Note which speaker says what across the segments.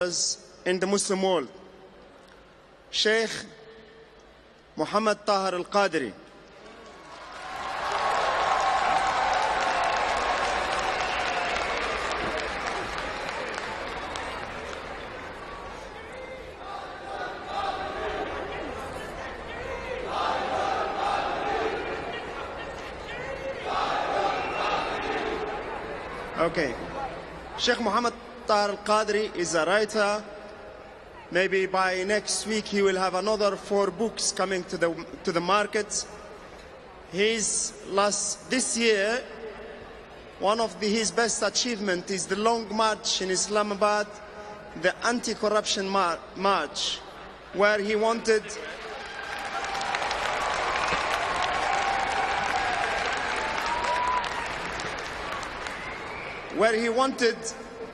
Speaker 1: in the Muslim world, Sheikh Muhammad Tahir Al-Qadri. Okay, Sheikh Muhammad Tahir Al-Qadri is a writer. Maybe by next week he will have another 4 books coming to the market. This year, one of his best achievement is the long march in Islamabad, the anti-corruption march, where he wanted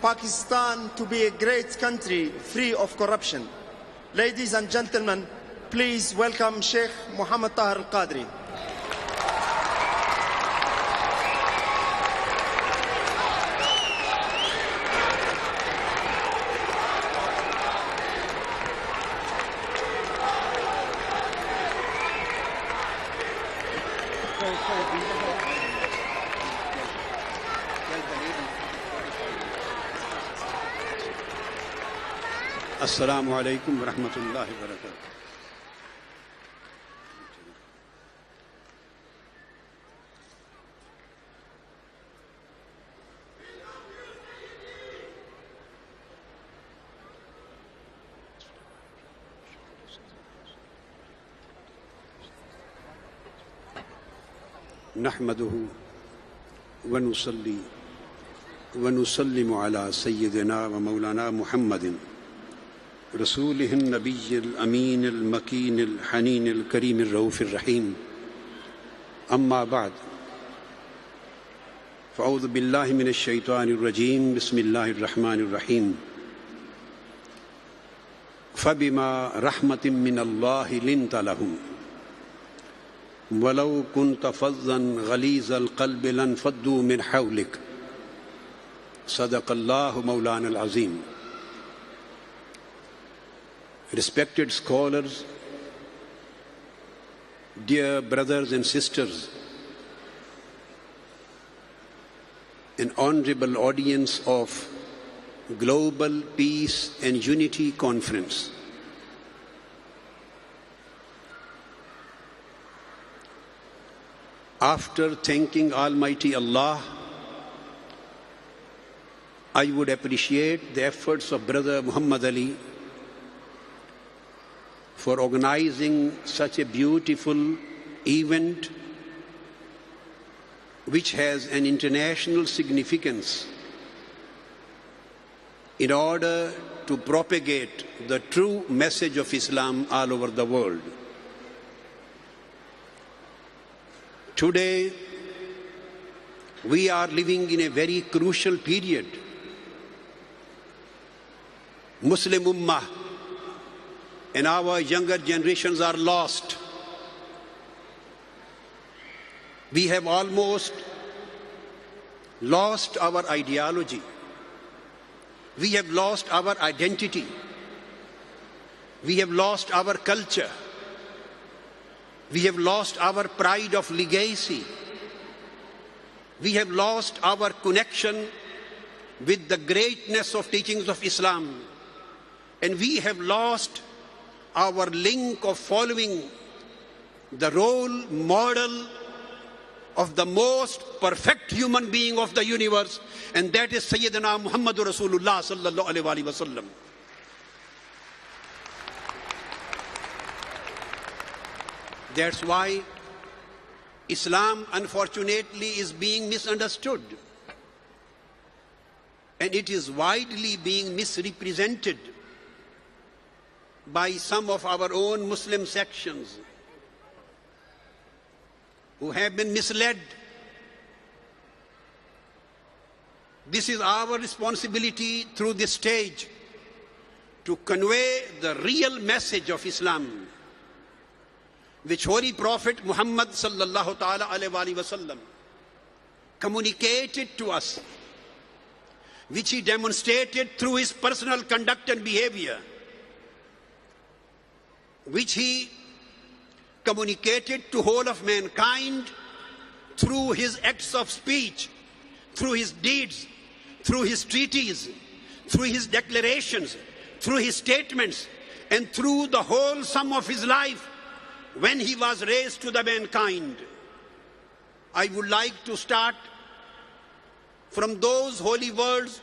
Speaker 1: Pakistan to be a great country free of corruption. Ladies and gentlemen, please welcome Sheikh Muhammad Tahir Al-Qadri.
Speaker 2: Assalamu alaikum wa rahmatullahi wa barakatuh. Nahmaduhu wa nusalli wa nusallimu ala sayyidina wa maulana Muhammadin رسوله النبي الأمين المكين الحنين الكريم الرؤوف الرحيم أما بعد فأعوذ بالله من الشيطان الرجيم بسم الله الرحمن الرحيم فبما رحمة من الله لنت لهم ولو كنت فظا غليظ القلب لانفضوا من حولك صدق الله مولانا العظيم. Respected scholars, dear brothers and sisters, an honorable audience of Global Peace and Unity Conference. After thanking Almighty Allah, I would appreciate the efforts of Brother Muhammad Ali for organizing such a beautiful event which has an international significance in order to propagate the true message of Islam all over the world. Today, we are living in a very crucial period. Muslim Ummah and our younger generations are lost. We have almost lost our ideology. We have lost our identity. We have lost our culture. We have lost our pride of legacy. We have lost our connection with the greatness of teachings of Islam. And we have lost our link of following the role model of the most perfect human being of the universe, and that is Sayyidina Muhammadur Rasulullah sallallahu alaihi wasallam. That's why Islam, unfortunately, is being misunderstood, and it is widely being misrepresented by some of our own Muslim sections who have been misled. This is our responsibility through this stage to convey the real message of Islam, which Holy Prophet Muhammad sallallahu ta'ala alaihi wasallam communicated to us which he demonstrated through his personal conduct and behavior, which he communicated to whole of mankind through his acts of speech, through his deeds, through his treaties, through his declarations, through his statements, and through the whole sum of his life when he was raised to the mankind. I would like to start from those holy words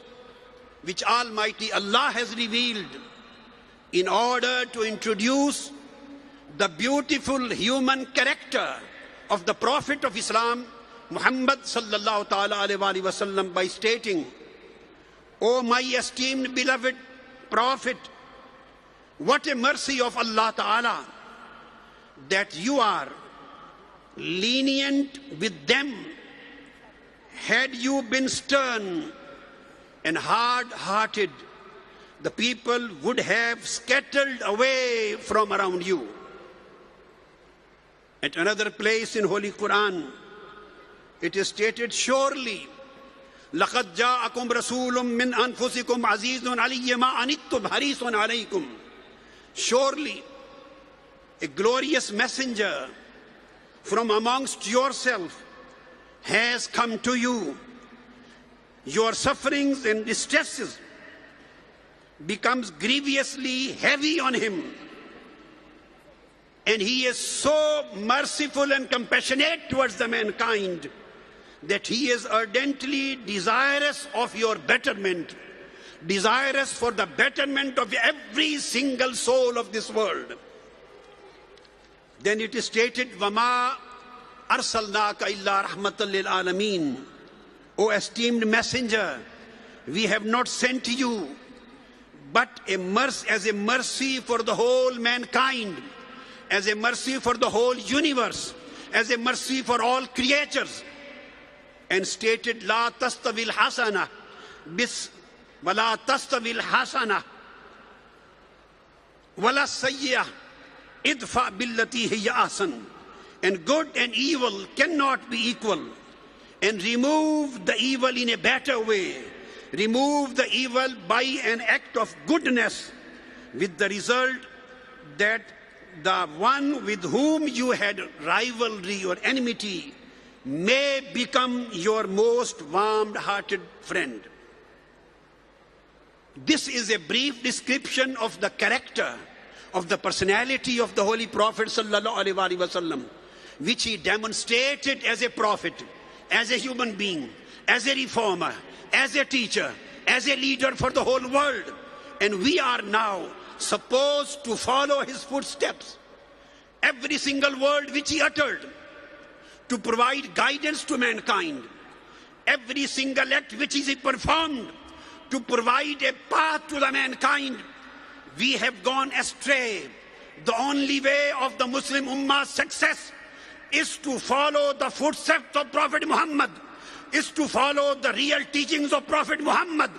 Speaker 2: which Almighty Allah has revealed in order to introduce the beautiful human character of the Prophet of Islam, Muhammad sallallahu ta'ala alayhi wa sallam, by stating, "O my esteemed beloved Prophet, what a mercy of Allah Ta'ala that you are lenient with them. Had you been stern and hard-hearted, the people would have scattered away from around you." At another place in Holy Quran, it is stated, "Surely, لَقَدْ جَاءَكُمْ رَسُولٌ مِّنْ أَنفُسِكُمْ عَزِيزٌ عَلَيْهِ مَا عَنِتُّمْ حَرِيصٌ عَلَيْكُمْ." Surely, a glorious messenger from amongst yourself has come to you. Your sufferings and distresses becomes grievously heavy on him, and he is so merciful and compassionate towards the mankind that he is ardently desirous of your betterment, desirous for the betterment of every single soul of this world. Then it is stated, "Wama arsalnaka illa rahmatan lil alameen." O esteemed messenger, we have not sent you but as a mercy for the whole mankind, as a mercy for the whole universe, as a mercy for all creatures. And stated, "La tastavil hasana wala tastavil hasana wala sayyah idfa billati hiya ahsan." And good and evil cannot be equal. And remove the evil in a better way. Remove the evil by an act of goodness, with the result that the one with whom you had rivalry or enmity may become your most warm-hearted friend. This is a brief description of the character, of the personality of the Holy Prophet sallallahu alaihi wasallam, which he demonstrated as a prophet, as a human being, as a reformer, as a teacher, as a leader for the whole world. And we are now supposed to follow his footsteps. Every single word which he uttered to provide guidance to mankind, every single act which he performed to provide a path to the mankind, we have gone astray. The only way of the Muslim Ummah's success is to follow the footsteps of Prophet Muhammad, is to follow the real teachings of Prophet Muhammad,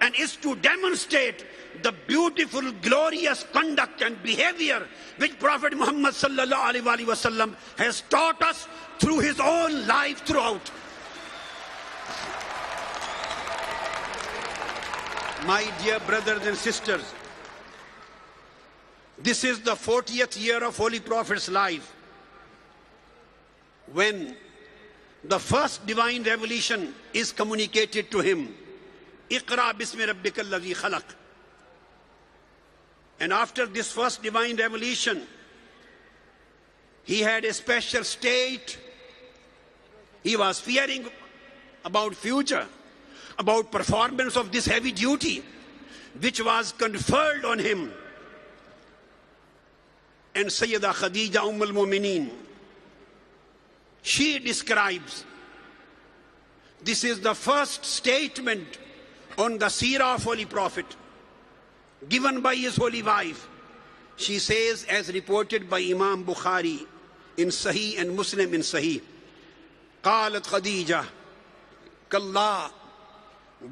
Speaker 2: and is to demonstrate the beautiful, glorious conduct and behavior which Prophet Muhammad sallallahu alaihi wasallam has taught us through his own life throughout. My dear brothers and sisters, this is the 40th year of Holy Prophet's life, when the first divine revelation is communicated to him. Iqra bismi rabbika alladhi khalaq. And after this first divine revelation, he had a special state. He was fearing about future, about performance of this heavy duty which was conferred on him. And Sayyida Khadija al-Mu'mineen, she describes, this is the first statement on the seerah of Holy Prophet given by his holy wife. She says, as reported by Imam Bukhari in Sahih and Muslim in Sahih, قالت خديجة كالله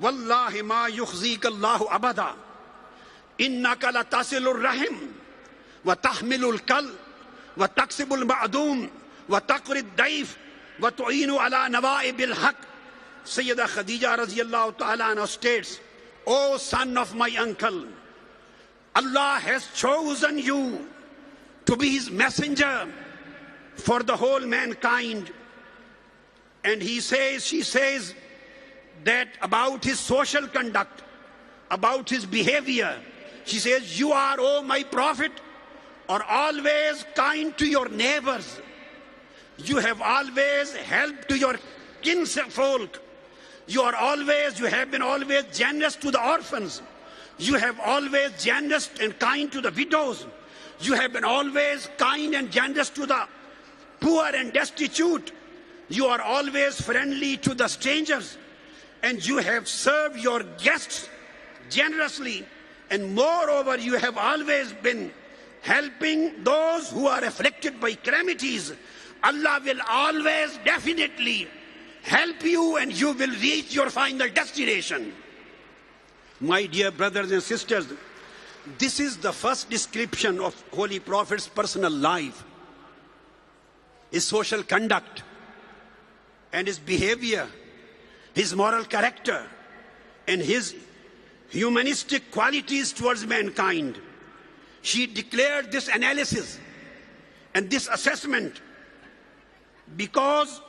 Speaker 2: والله ما يخزيك الله أبدا إنك لتصل الرحم وتحمل الكل وتكسب المعدوم وتقري الضيف وتعين على نوائب الحق Sayyida Khadija radiyallahu ta'ala anha states, "O son of my uncle, Allah has chosen you to be his messenger for the whole mankind." And she says that about his social conduct, about his behavior, she says, "You are, O my prophet, are always kind to your neighbors. You have always helped to your kinsfolk. You have been always generous to the orphans. You have always generous and kind to the widows. You have been always kind and generous to the poor and destitute. You are always friendly to the strangers. And you have served your guests generously. And moreover, you have always been helping those who are afflicted by calamities. Allah will always definitely help you and you will reach your final destination." My dear brothers and sisters, this is the first description of Holy Prophet's personal life, his social conduct and his behavior, his moral character and his humanistic qualities towards mankind. She declared this analysis and this assessment because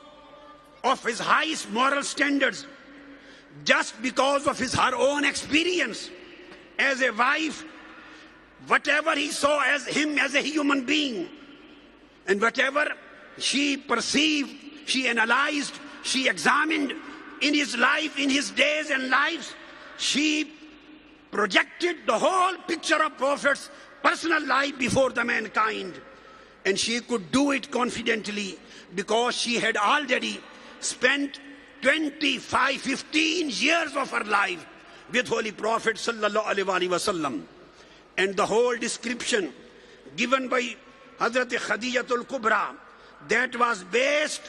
Speaker 2: of his highest moral standards, just because of her own experience as a wife, whatever he saw as him as a human being, and whatever she perceived, she analyzed, she examined in his life, in his days and lives, she projected the whole picture of Prophet's personal life before the mankind. And she could do it confidently because she had already spent 15 years of her life with Holy Prophet sallallahu alaihi wasallam. And the whole description given by Hazrat Khadijatul Kubra, that was based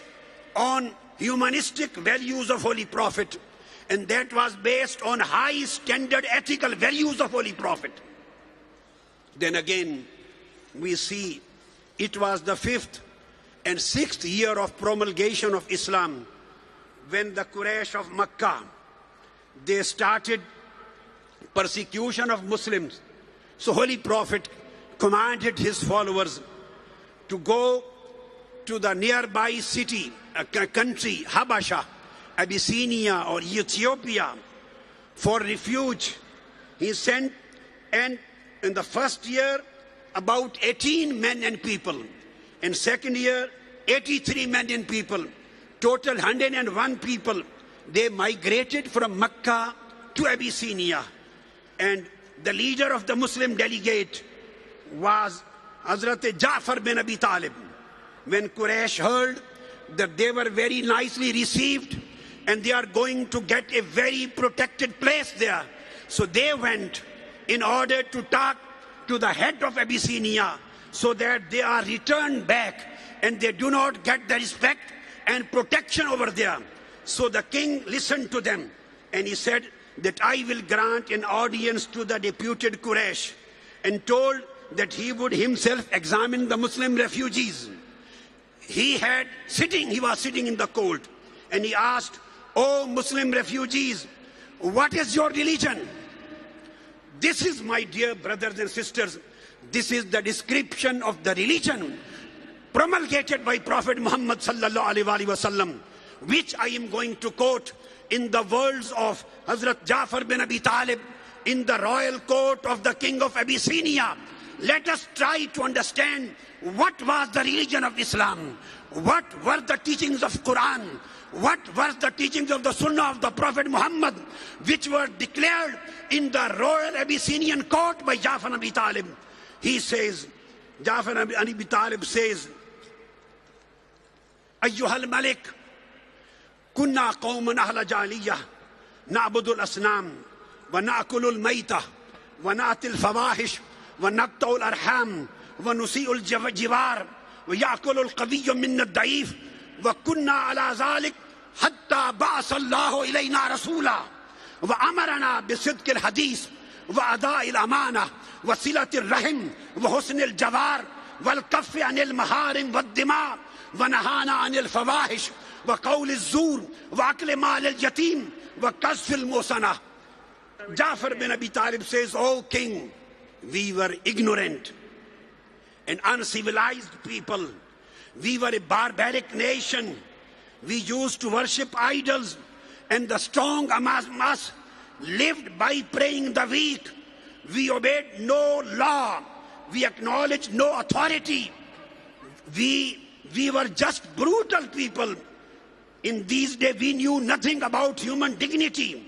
Speaker 2: on humanistic values of Holy Prophet, and that was based on high standard ethical values of Holy Prophet. Then again, we see it was the 5th and 6th year of promulgation of Islam when the Quraysh of Makkah, they started persecution of Muslims. So Holy Prophet commanded his followers to go to the nearby city, country, Habasha, Abyssinia or Ethiopia for refuge. He sent, and in the first year, about 18 men and people. In second year, 83 men and people. Total 101 people. They migrated from Mecca to Abyssinia. And the leader of the Muslim delegate was Hazrat Ja'far bin Abi Talib. When Quraysh heard that they were very nicely received and they are going to get a very protected place there, so they went in order to talk to the head of Abyssinia so that they are returned back and they do not get the respect and protection over there. So the king listened to them and he said that I will grant an audience to the deputed Quraysh, and told that he would himself examine the Muslim refugees. He was sitting in the court and he asked, "O Muslim refugees, what is your religion?" This is, my dear brothers and sisters, this is the description of the religion promulgated by Prophet Muhammad sallallahu alaihi wasallam, which I am going to quote in the words of Hazrat Ja'far bin Abi Talib in the royal court of the king of Abyssinia. Let us try to understand what was the religion of Islam, what were the teachings of Quran, what was the teachings of the Sunnah of the Prophet Muhammad, which were declared in the royal Abyssinian court by Ja'far bin Abi Talib. He says, Ja'far bin Abi Talib says, "Ayyuhal Malik, kunna qawman ahla jaliyah, na'budu al-asnam, wa na'kulu al-mayta, wa na'ti al-fawahish, wa naqta'u al-arham, wa nusi'u al-jivar, wa ya'kulu al-qawiyyu minna al-da'if, wa kunna ala zalik hatta ba'asa Allahu ilayna rasula, wa amarana bisidq al-hadith, wa ada'i al-amana, wa silati al-rahim, wa husn al-javar, wal kaffi an al-maharim wa ad-dima, wa nahana an al-fawahish, وقول الزور وأكل مال اليتيم وقذف المحصنة. Jafar bin Abi Talib says, "O king, we were ignorant and uncivilized people. We were a barbaric nation. We used to worship idols, and the strong among us lived by praying the weak. We obeyed no law. We acknowledged no authority. We were just brutal people. In these days, we knew nothing about human dignity.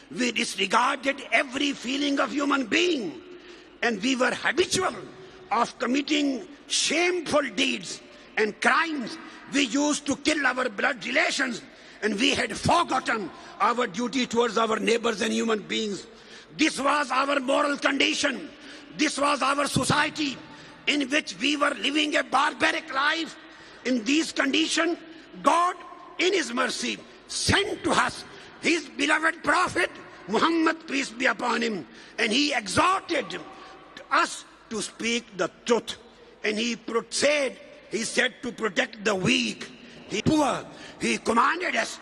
Speaker 2: We disregarded every feeling of human being, and we were habitual of committing shameful deeds and crimes. We used to kill our blood relations, and we had forgotten our duty towards our neighbors and human beings. This was our moral condition. This was our society in which we were living a barbaric life. In these conditions, God, in His mercy, sent to us His beloved Prophet, Muhammad, peace be upon him, and He exhorted us to speak the truth. And He said to protect the weak, the poor. He commanded us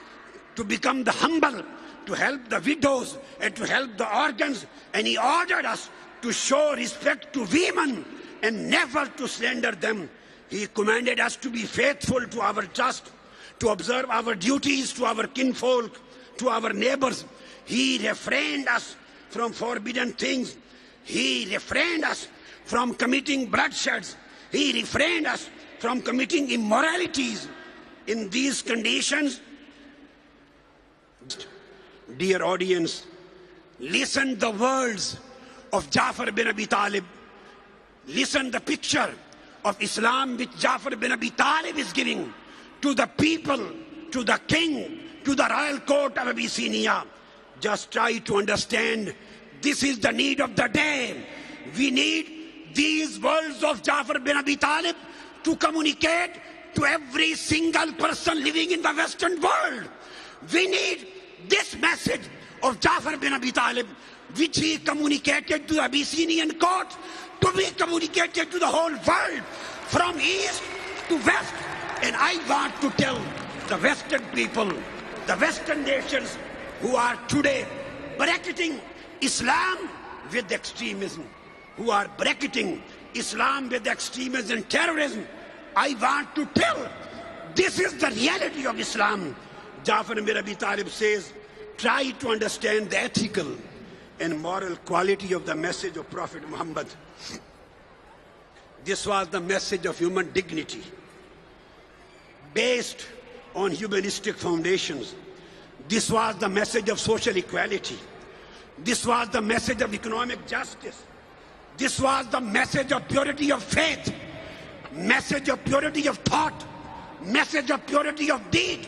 Speaker 2: to become the humble, to help the widows and to help the orphans. And He ordered us to show respect to women and never to slander them. He commanded us to be faithful to our trust, to observe our duties to our kinfolk, to our neighbors. He refrained us from forbidden things. He refrained us from committing bloodsheds. He refrained us from committing immoralities. In these conditions, dear audience, listen the words of Jafar bin Abi Talib. Listen the picture of Islam which Jafar bin Abi Talib is giving to the people, to the king, to the royal court of Abyssinia. Just try to understand, this is the need of the day. We need these words of Jafar bin Abi Talib to communicate to every single person living in the Western world. We need this message of Jafar bin Abi Talib, which he communicated to the Abyssinian court, to be communicated to the whole world, from east to west. And I want to tell the Western people, the Western nations who are today bracketing Islam with extremism, who are bracketing Islam with extremism and terrorism, I want to tell, this is the reality of Islam. Jafar bin Abi Talib says, try to understand the ethical and moral quality of the message of Prophet Muhammad. This was the message of human dignity, based on humanistic foundations. This was the message of social equality. This was the message of economic justice. This was the message of purity of faith, message of purity of thought, message of purity of deed,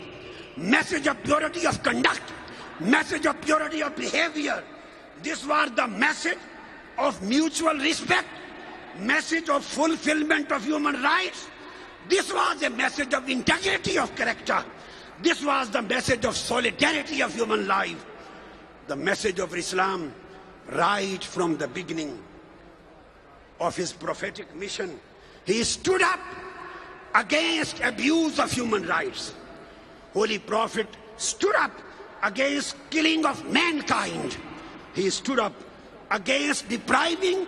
Speaker 2: message of purity of conduct, message of purity of behavior. This was the message of mutual respect, message of fulfillment of human rights. This was a message of integrity of character. This was the message of solidarity of human life. The message of Islam, right from the beginning of his prophetic mission, he stood up against abuse of human rights. Holy Prophet stood up against killing of mankind. He stood up against depriving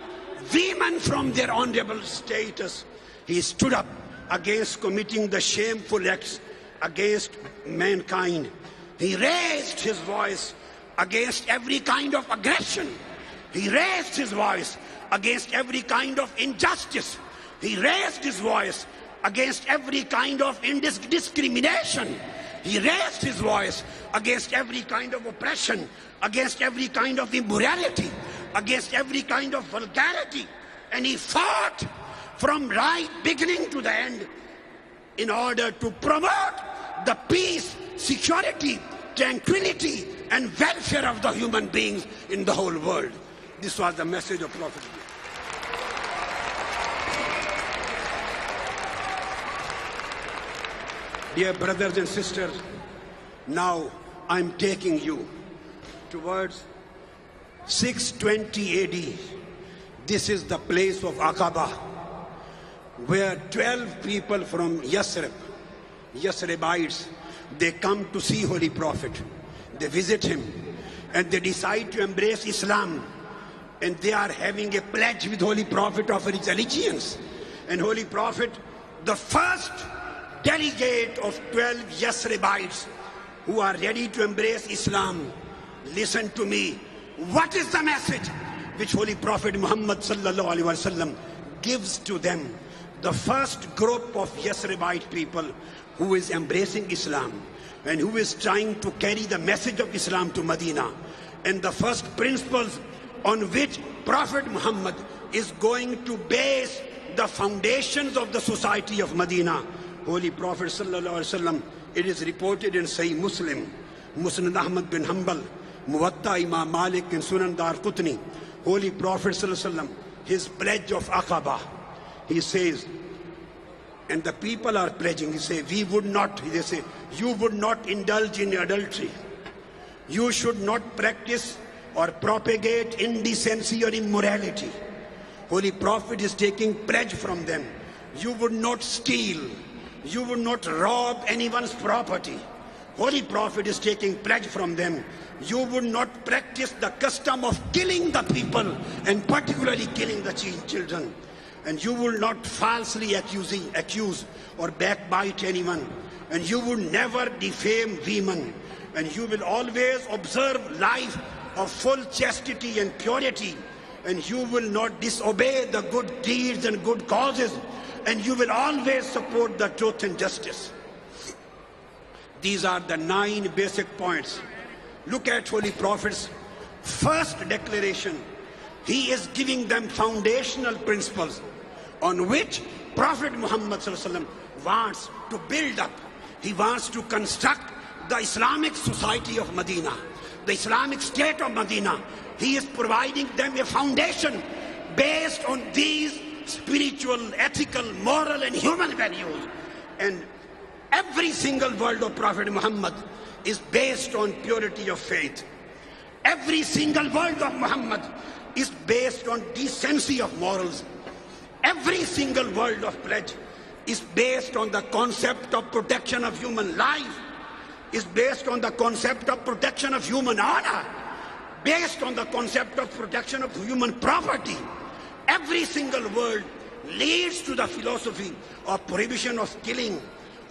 Speaker 2: women from their honorable status. He stood up against committing the shameful acts against mankind. He raised his voice against every kind of aggression. He raised his voice against every kind of injustice. He raised his voice against every kind of discrimination. He raised his voice against every kind of oppression, against every kind of immorality, against every kind of vulgarity. And he fought from right beginning to the end in order to promote the peace, security, tranquility, and welfare of the human beings in the whole world. This was the message of Prophet. Dear brothers and sisters, now I'm taking you towards 620 AD. This is the place of Aqaba, where 12 people from Yasribites, They come to see Holy Prophet. They visit him and they decide to embrace Islam. And they are having a pledge with Holy Prophet of his allegiance. And Holy Prophet, the first delegate of 12 Yasribites who are ready to embrace Islam, listen to me. What is the message which Holy Prophet Muhammad sallallahu alaihi wasallam gives to them? The first group of Yasribite people who is embracing Islam and who is trying to carry the message of Islam to Medina. And the first principles on which Prophet Muhammad is going to base the foundations of the society of Medina. Holy Prophet sallallahu alaihi wasallam, it is reported in Sahih Muslim, Musnad Ahmad bin Hanbal, Muwatta Imam Malik and Sunan Darqutni. Holy Prophet sallallahu alaihi wasallam, his pledge of Aqaba, he says, and the people are pledging, he say, we would not, they say, you would not indulge in adultery. You should not practice or propagate indecency or immorality. Holy Prophet is taking pledge from them. You would not steal. You would not rob anyone's property. Holy Prophet is taking pledge from them. You would not practice the custom of killing the people and particularly killing the children. And you will not falsely accuse or backbite anyone. And you will never defame women. And you will always observe life of full chastity and purity. And you will not disobey the good deeds and good causes. And you will always support the truth and justice. These are the 9 basic points. Look at Holy Prophet's first declaration. He is giving them foundational principles on which Prophet Muhammad wants to build up. He wants to construct the Islamic society of Medina, the Islamic state of Medina. He is providing them a foundation based on these spiritual, ethical, moral and human values. And every single word of Prophet Muhammad is based on purity of faith. Every single word of Muhammad is based on decency of morals. Every single word of pledge is based on the concept of protection of human life, is based on the concept of protection of human honor, based on the concept of protection of human property. Every single word leads to the philosophy of prohibition of killing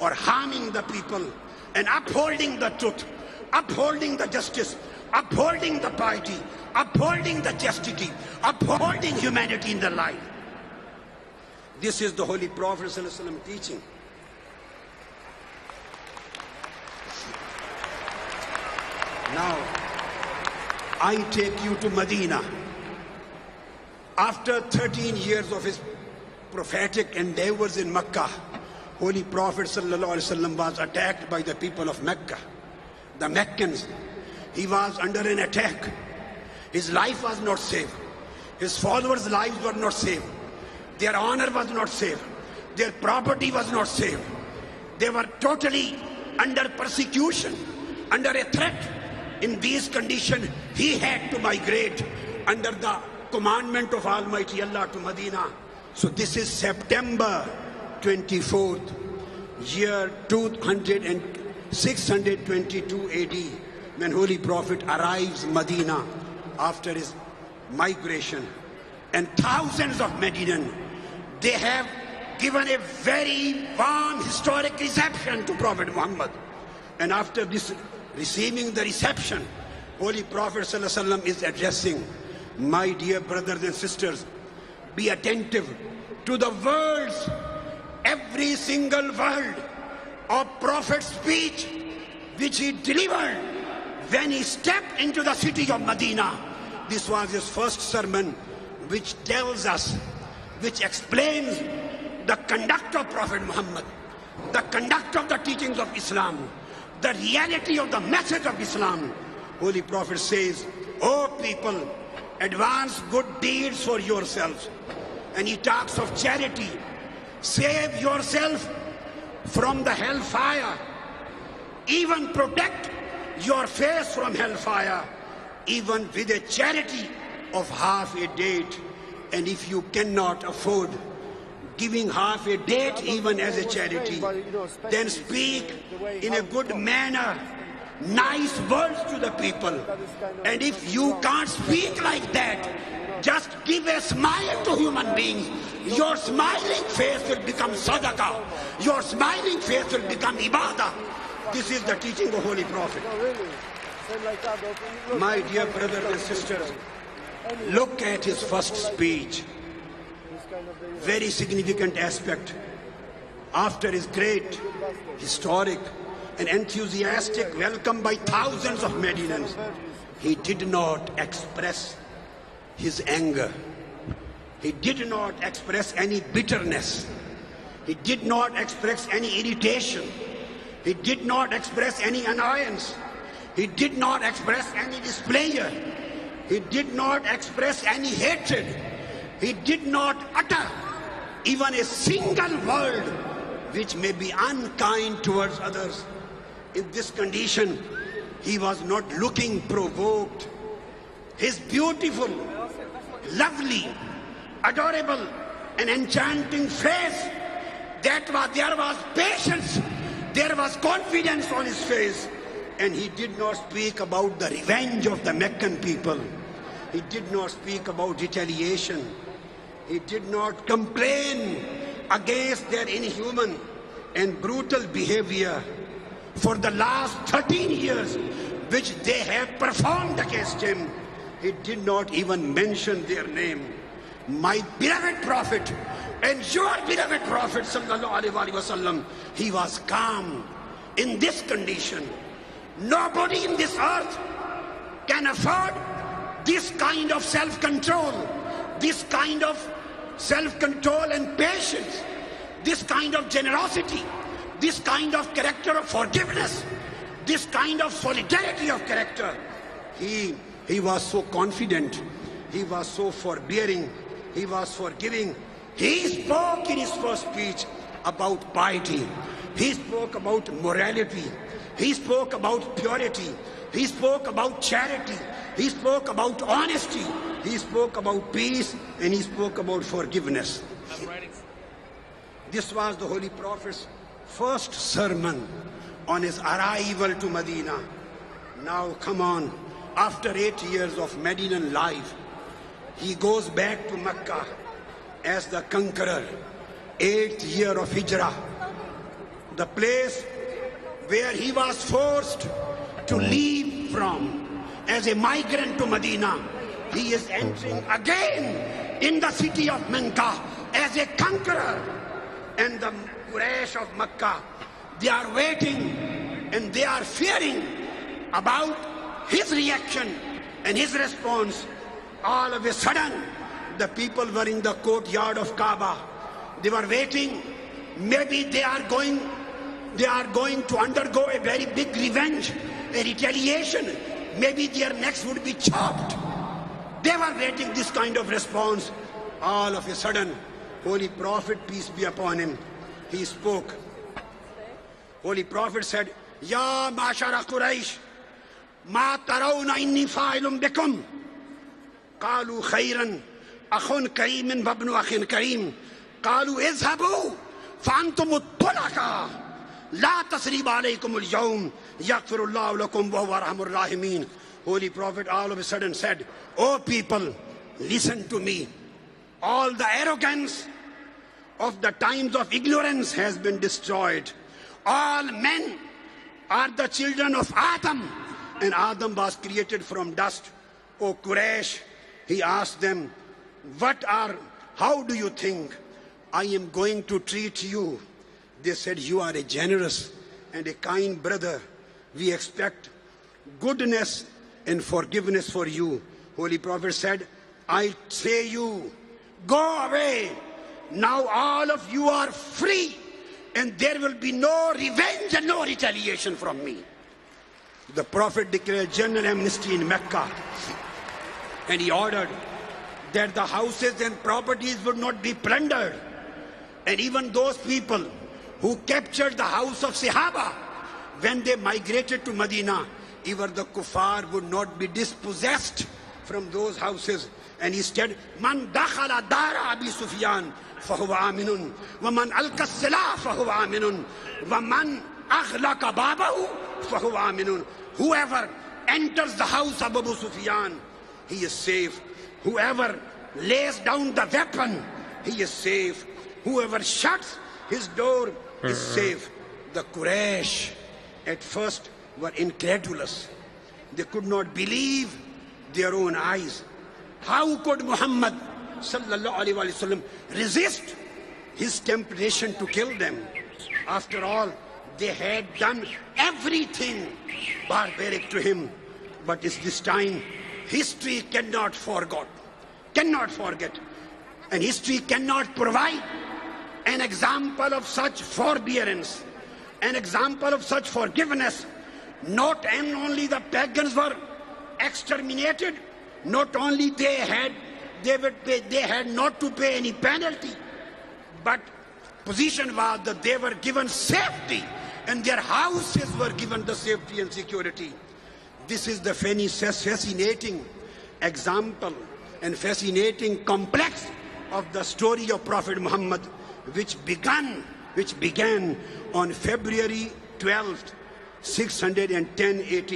Speaker 2: or harming the people and upholding the truth, upholding the justice, upholding the piety, upholding the chastity, upholding humanity in the life. This is the Holy Prophet ﷺ teaching. Now, I take you to Medina. After 13 years of his prophetic endeavors in Mecca, Holy Prophet ﷺ was attacked by the people of Mecca, the Meccans. He was under an attack. His life was not safe. His followers' lives were not safe. Their honor was not safe. Their property was not safe. They were totally under persecution, under a threat. In these conditions, he had to migrate under the commandment of Almighty Allah to Medina. So this is September 24th, year 622 AD, when Holy Prophet arrives in Medina after his migration. And thousands of Medinan, they have given a very warm historic reception to Prophet Muhammad. And after this receiving the reception, Holy Prophet ﷺ is addressing, my dear brothers and sisters, be attentive to the words, every single word of Prophet's speech which he delivered when he stepped into the city of Medina. This was his first sermon, which tells us, which explains the conduct of Prophet Muhammad, the conduct of the teachings of Islam, the reality of the message of Islam. Holy Prophet says, "O people, advance good deeds for yourselves." And he talks of charity. Save yourself from the hellfire. Even protect your face from hellfire, even with a charity of half a date. And if you cannot afford, giving half a date even as a charity. Then speak in a good manner, nice words to the people. And if you can't speak like that, just give a smile to human beings. Your smiling face will become sadaqah. Your smiling face will become ibadah. This is the teaching of Holy Prophet. My dear brothers and sisters, look at his first speech. Very significant aspect. After his great, historic and enthusiastic welcome by thousands of Medinans, he did not express his anger. He did not express any bitterness. He did not express any irritation. He did not express any annoyance. He did not express any displeasure. He did not express any hatred. He did not utter even a single word which may be unkind towards others. In this condition, he was not looking provoked. His beautiful, lovely, adorable and enchanting face, there was patience, there was confidence on his face. And he did not speak about the revenge of the Meccan people. He did not speak about retaliation. He did not complain against their inhuman and brutal behavior for the last 13 years which they have performed against him. He did not even mention their name. My beloved Prophet and your beloved Prophet sallallahu alaihi wasallam, he was calm in this condition. Nobody in this earth can afford this kind of self-control, this kind of self-control and patience, this kind of generosity, this kind of character of forgiveness, this kind of solidarity of character. He was so confident, he was so forbearing, he was forgiving. He spoke in his first speech about piety. He spoke about morality. He spoke about purity. He spoke about charity. He spoke about honesty. He spoke about peace, and he spoke about forgiveness. This was the Holy Prophet's first sermon on his arrival to Medina. Now come on, after 8 years of Medinan life, he goes back to Mecca as the conqueror. 8th year of Hijrah, the place where he was forced to leave from as a migrant to Medina. He is entering again in the city of Mecca as a conqueror. And the Quraysh of Mecca, they are waiting and they are fearing about his reaction and his response. All of a sudden, the people were in the courtyard of Kaaba. They were waiting. Maybe they are going to undergo a very big revenge, a retaliation. Maybe their necks would be chopped. They were waiting this kind of response. All of a sudden, Holy Prophet, peace be upon him, he spoke. Holy Prophet said, Ya Mashara Quraysh, ma tarawna inni fa'ilun bikum. Qalu khayran, akhun kareemin wabnu akhin kareem. Qalu izhabu, fa'antum tulaka. La tasriba alaykum al-yawm, yaghfirullahu lakum wa huwa arhamur rahimin. Holy Prophet all of a sudden said, O people, listen to me. All the arrogance of the times of ignorance has been destroyed. All men are the children of Adam, and Adam was created from dust. O Quraysh, he asked them, how do you think I am going to treat you? They said, you are a generous and a kind brother. We expect goodness and forgiveness for you. Holy Prophet said, I say you, go away. Now all of you are free, and there will be no revenge and no retaliation from me. The Prophet declared general amnesty in Mecca, and he ordered that the houses and properties would not be plundered. And even those people who captured the house of Sahaba, when they migrated to Medina, even the kuffar would not be dispossessed from those houses. And he said, Man dakhala dara Abi Sufyan fahuwa aminun, wa man alqa silah fahuwa aminun, wa man aghlaqa babahu fahuwa aminun. Whoever enters the house of Abu Sufyan, he is safe. Whoever lays down the weapon, he is safe. Whoever shuts his door is safe. The Quraysh at first were incredulous. They could not believe their own eyes. How could Muhammad sallallahu alaihi wasallam resist his temptation to kill them? After all, they had done everything barbaric to him. But it's this time, history cannot forget. And history cannot provide an example of such forbearance, an example of such forgiveness. Not only the pagans were exterminated, not only they had not to pay any penalty, but position was that they were given safety and their houses were given the safety and security. This is the fascinating example and fascinating complex of the story of Prophet Muhammad, which began on February 12th, 610 AD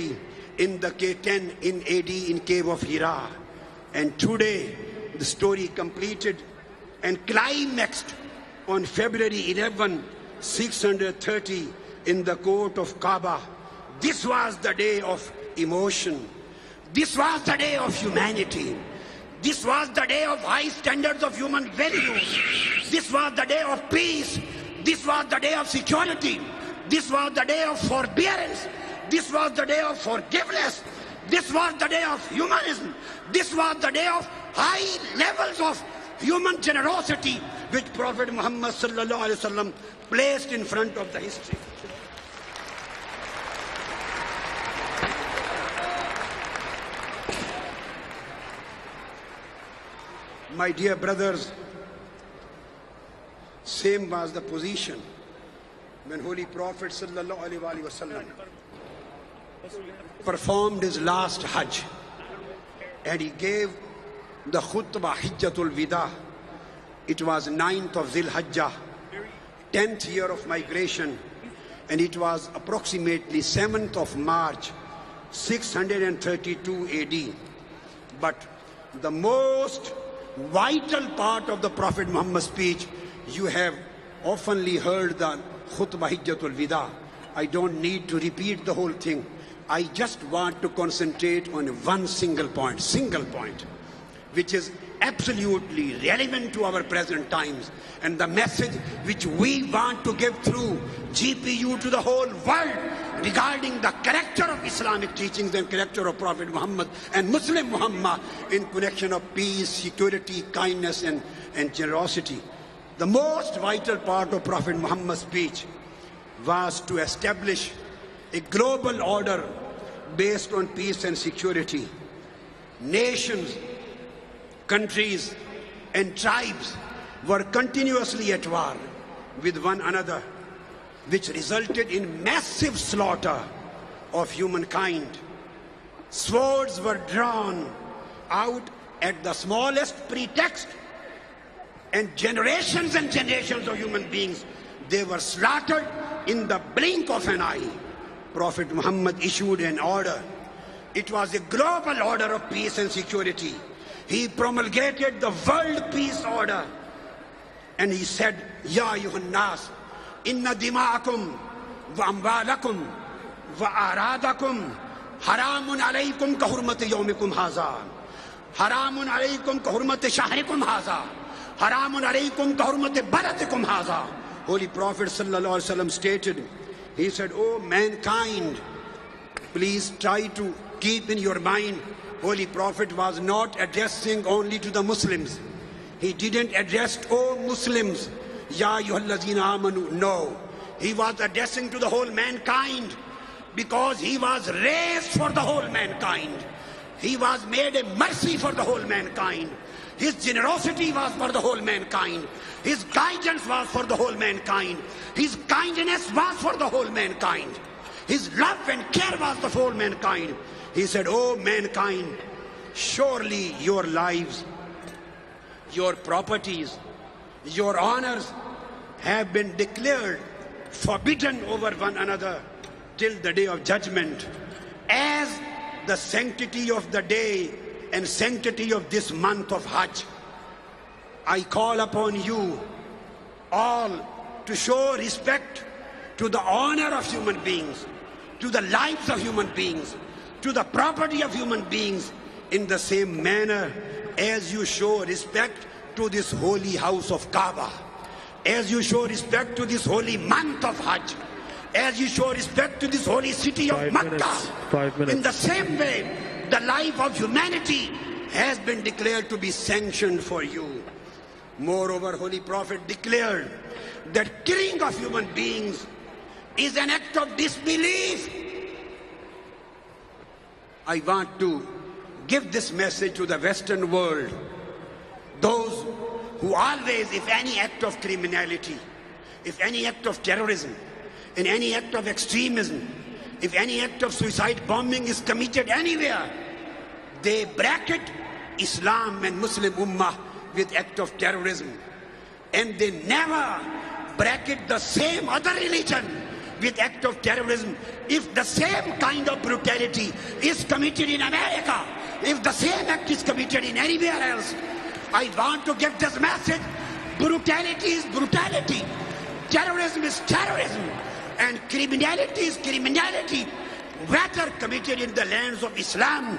Speaker 2: in the K10 in AD in cave of Hira. And today the story completed and climaxed on February 11, 630 in the court of Kaaba. This was the day of emotion. This was the day of humanity. This was the day of high standards of human values. This was the day of peace. This was the day of security. This was the day of forbearance. This was the day of forgiveness. This was the day of humanism. This was the day of high levels of human generosity which Prophet Muhammad sallallahu alaihi wasallam placed in front of the history. My dear brothers, same was the position when Holy Prophet sallallahu alaihi wasallam performed his last Hajj, and he gave the khutbah Hijjatul Wida. It was 9th of Zil Hajjah, 10th year of migration, and it was approximately 7th of March, 632 AD. But the most vital part of the Prophet Muhammad's speech, you have oftenly heard the khutbah Hijjatul Wida. I don't need to repeat the whole thing. I just want to concentrate on one single point, which is absolutely relevant to our present times, and the message which we want to give through GPU to the whole world regarding the character of Islamic teachings and character of Prophet Muhammad and Muslim Muhammad in connection of peace, security, kindness and generosity. The most vital part of Prophet Muhammad's speech was to establish a global order based on peace and security. Nations, countries and tribes were continuously at war with one another, which resulted in massive slaughter of humankind. Swords were drawn out at the smallest pretext, and generations of human beings, they were slaughtered in the blink of an eye. Prophet Muhammad issued an order. It was a global order of peace and security. He promulgated the world peace order, and he said, Ya ayyuhan nas, inna dima'akum wa amwalakum wa aradakum haramun alaykum ka hurmati yawmikum haza, haramun alaykum ka hurmati shahrikum haza, haramun alaykum ka hurmati baladikum haza. Holy Prophet sallallahu alaihi wasallam stated, he said, "O mankind, please try to keep in your mind, Holy Prophet was not addressing only to the Muslims. He didn't address, O Muslims, Ya ayyuhallazina amanu. No, he was addressing to the whole mankind, because he was raised for the whole mankind. He was made a mercy for the whole mankind. His generosity was for the whole mankind. His guidance was for the whole mankind. His kindness was for the whole mankind. His love and care was for the whole mankind. He said, O mankind, surely your lives, your properties, your honors have been declared forbidden over one another till the day of judgment, as the sanctity of the day and sanctity of this month of Hajj. I call upon you all to show respect to the honor of human beings, to the lives of human beings, to the property of human beings, in the same manner as you show respect to this holy house of Kaaba, as you show respect to this holy month of Hajj, as you show respect to this holy city of Makkah.
Speaker 3: 5 minutes.
Speaker 2: In the same way, the life of humanity has been declared to be sanctioned for you. Moreover, Holy Prophet declared that killing of human beings is an act of disbelief. I want to give this message to the Western world. Those who always, if any act of criminality, if any act of terrorism, in any act of extremism, if any act of suicide bombing is committed anywhere, they bracket Islam and Muslim Ummah with act of terrorism. And they never bracket the same other religion with act of terrorism. If the same kind of brutality is committed in America, if the same act is committed in anywhere else, I want to get this message: brutality is brutality, terrorism is terrorism, and criminality is criminality, whether committed in the lands of Islam,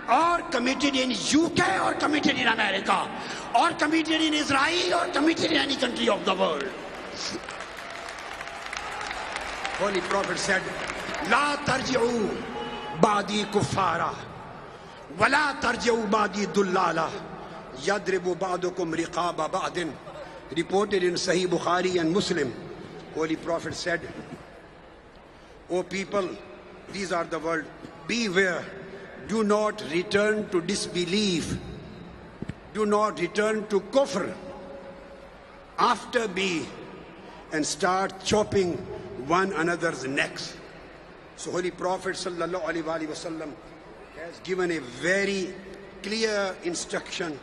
Speaker 2: or committed in UK, or committed in America, or committed in Israel, or committed in any country of the world. Holy Prophet said, La tarji'u ba'di kuffara, wa la tarji'u ba'di dullala, yadribu ba'dukum riqaba ba'din. Reported in Sahih Bukhari and Muslim. Holy Prophet said, O people, these are the words, beware, do not return to disbelief, do not return to kufr after me, and start chopping one another's necks. So Holy Prophet sallallahu alaihi wasallam has given a very clear instruction,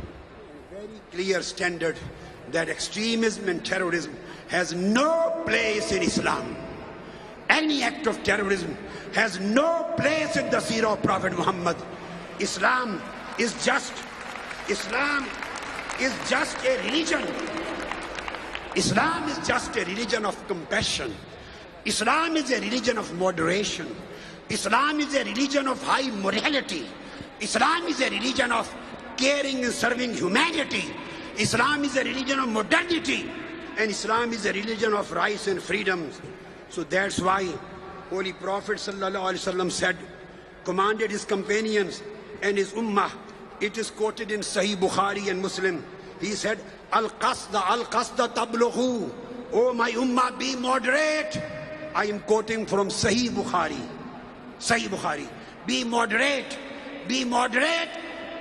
Speaker 2: a very clear standard that extremism and terrorism has no place in Islam. Any act of terrorism has no place in the seerah of Prophet Muhammad. Islam is just a religion. Islam is just a religion of compassion. Islam is a religion of moderation. Islam is a religion of high morality. Islam is a religion of caring and serving humanity. Islam is a religion of modernity. And Islam is a religion of rights and freedoms. So that's why Holy Prophet ﷺ said, commanded his companions and his ummah. It is quoted in Sahih Bukhari and Muslim. He said, Al-Qasda tablughu. Oh my ummah, be moderate. I am quoting from Sahih Bukhari. Sahih Bukhari. Be moderate. Be moderate.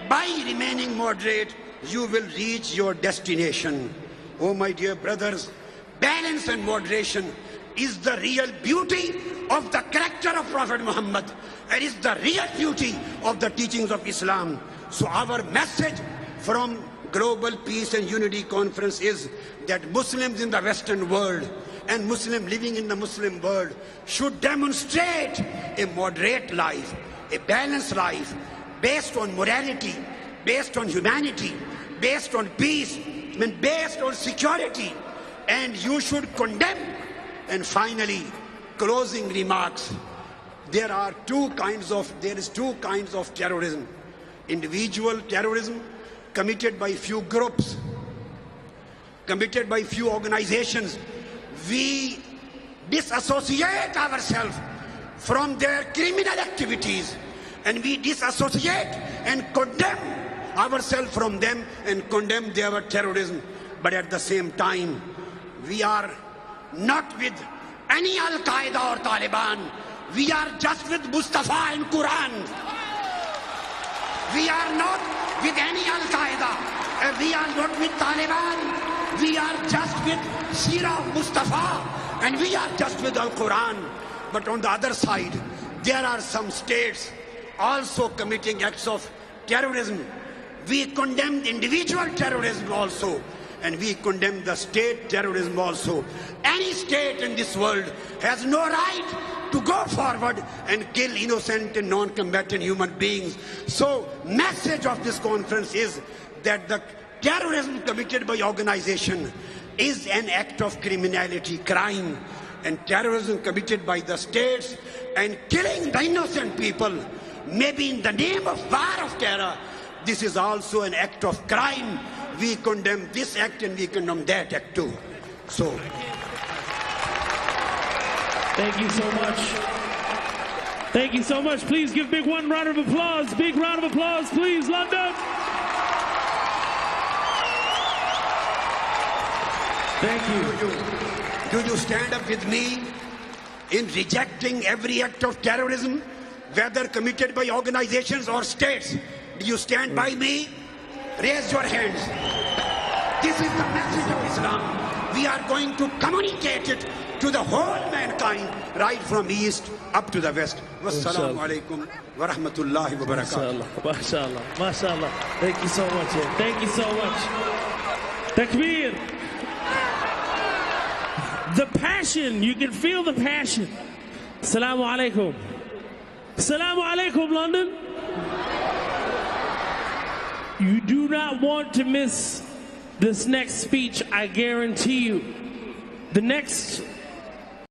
Speaker 2: By remaining moderate, you will reach your destination. Oh my dear brothers, balance and moderation is the real beauty of the character of Prophet Muhammad. It is the real beauty of the teachings of Islam. So our message from Global Peace and Unity Conference is that Muslims in the Western world and Muslims living in the Muslim world should demonstrate a moderate life, a balanced life, based on morality, based on humanity, based on peace, and based on security. And you should condemn. And finally, closing remarks. There is two kinds of terrorism. Individual terrorism committed by few groups, committed by few organizations. We disassociate ourselves from their criminal activities, and we disassociate and condemn ourselves from them and condemn their terrorism. But at the same time, we are not with any Al-Qaeda or Taliban. We are just with Mustafa and Quran. We are not with any Al-Qaeda. We are not with Taliban. We are just with Seerah of Mustafa. And we are just with Al-Quran. But on the other side, there are some states also committing acts of terrorism. We condemn individual terrorism also, and we condemn the state terrorism also. Any state in this world has no right to go forward and kill innocent and non-combatant human beings. So, message of this conference is that the terrorism committed by organization is an act of criminality, crime, and terrorism committed by the states and killing the innocent people, maybe in the name of war of terror, this is also an act of crime. We condemn this act and we condemn that act too. So,
Speaker 3: thank you so much. Thank you so much. Please give big one round of applause. Big round of applause, please, London. Thank you.
Speaker 2: Do you stand up with me in rejecting every act of terrorism, whether committed by organizations or states? Do you stand by me? Raise your hands. This is the message of Islam. We are going to communicate it to the whole mankind, right from east up to the west. Wassalamu alaikum wa rahmatullahi wa barakatuh.
Speaker 3: MashaAllah, MashaAllah. Thank you so much. Thank you so much. Takbir. The passion, you can feel the passion. Assalamu alaikum. Assalamu alaikum, London. You do not want to miss this next speech, I guarantee you. The next